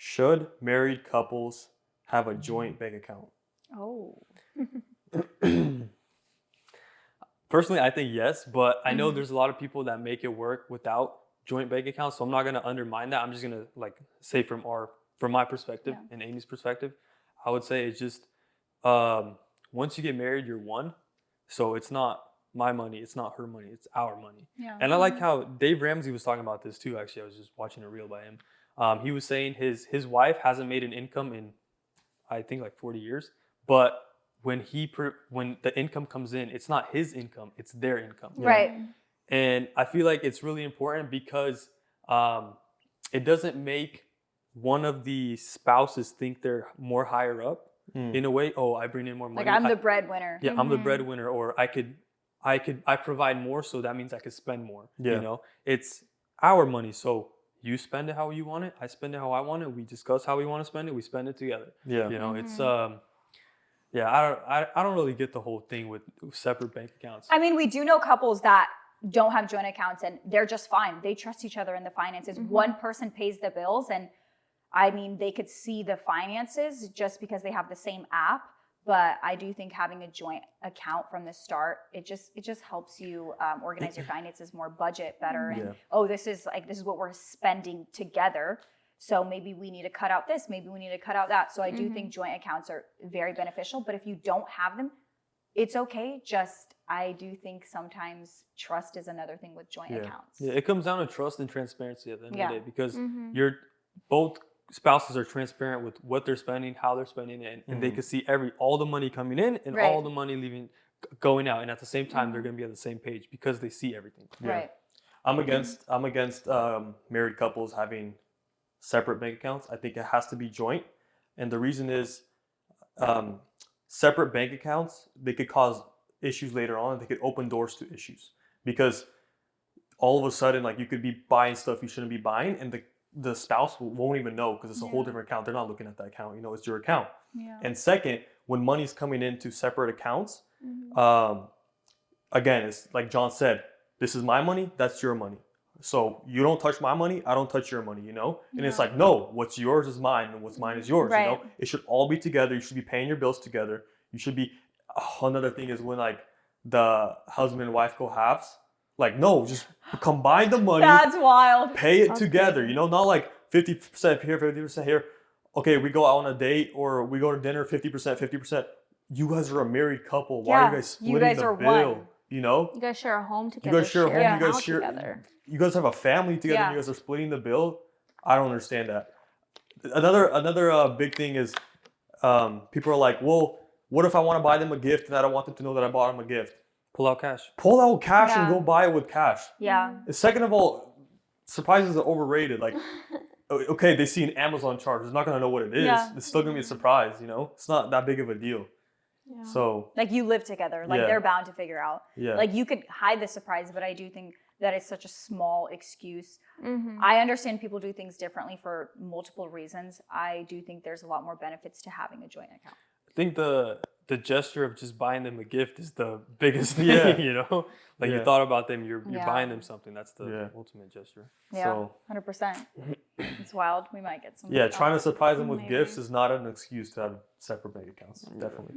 should married couples have a joint bank account? Oh. Personally, I think yes, but I know there's a lot of people that make it work without joint bank accounts, so I'm not gonna undermine that. I'm just gonna like say from my perspective and Amy's perspective, I would say it's just um, once you get married, you're one, so it's not my money, it's not her money, it's our money. Yeah. And I like how Dave Ramsey was talking about this too. Actually, I was just watching a reel by him. He was saying his wife hasn't made an income in I think like 40 years, but when when the income comes in, it's not his income, it's their income. Right. And I feel like it's really important because it doesn't make one of the spouses think they're more higher up in a way. Oh, I bring in more money. Like I'm the breadwinner. Yeah, I'm the breadwinner, or I provide more, so that means I could spend more. Yeah. You know, it's our money, so you spend it how you want it, I spend it how I want it. We discuss how we want to spend it. We spend it together. Yeah. You know, it's I don't really get the whole thing with separate bank accounts. I mean, we do know couples that don't have joint accounts and they're just fine. They trust each other in the finances. One person pays the bills, and I mean, they could see the finances just because they have the same app. But I do think having a joint account from the start, it just helps you organize your finances more, budget better. And this is what we're spending together. So maybe we need to cut out this, maybe we need to cut out that. So I do think joint accounts are very beneficial. But if you don't have them, it's okay. Just I do think sometimes trust is another thing with joint accounts. Yeah, it comes down to trust and transparency at the end of the day, because you're both spouses are transparent with what they're spending, how they're spending it, and they can see all the money coming in and all the money going out, and at the same time they're going to be on the same page because they see everything. Right. I'm against married couples having separate bank accounts. I think it has to be joint, and the reason is separate bank accounts, they could cause issues later on. They could open doors to issues, because all of a sudden, like, you could be buying stuff you shouldn't be buying, and the spouse won't even know, because it's a whole different account. They're not looking at that account. You know, it's your account. Yeah. And second, when money's coming into separate accounts, again, it's like John said, this is my money, that's your money. So you don't touch my money, I don't touch your money, you know? And it's like, no, what's yours is mine, and what's mine is yours, you know? It should all be together. You should be paying your bills together. You should be, another thing is when like the husband and wife go halves, like, no, just combine the money. That's wild. Pay it together, you know? Not like 50% here, 50% here. Okay, we go out on a date or we go to dinner, 50%, 50%. You guys are a married couple. Why are you guys splitting the bill? One. You know? You guys share a home together. You guys share a home. You guys share together. You guys have a family together. And you guys are splitting the bill. I don't understand that. Another big thing is people are like, well, what if I want to buy them a gift and I don't want them to know that I bought them a gift? Pull out cash. Pull out cash and go buy it with cash. Yeah. Second of all, surprises are overrated. Like, okay, they see an Amazon charge. They're not going to know what it is. Yeah. It's still going to be a surprise, you know? It's not that big of a deal. Yeah. So, like, you live together. Like, they're bound to figure out. Yeah. Like, you could hide the surprise, but I do think that it's such a small excuse. I understand people do things differently for multiple reasons. I do think there's a lot more benefits to having a joint account. I think the gesture of just buying them a gift is the biggest thing, you know? Like, you thought about them, you're buying them something. That's the ultimate gesture. Yeah, so, 100%. It's wild. We might get some. Yeah, trying to surprise them with gifts is not an excuse to have separate bank accounts. Definitely.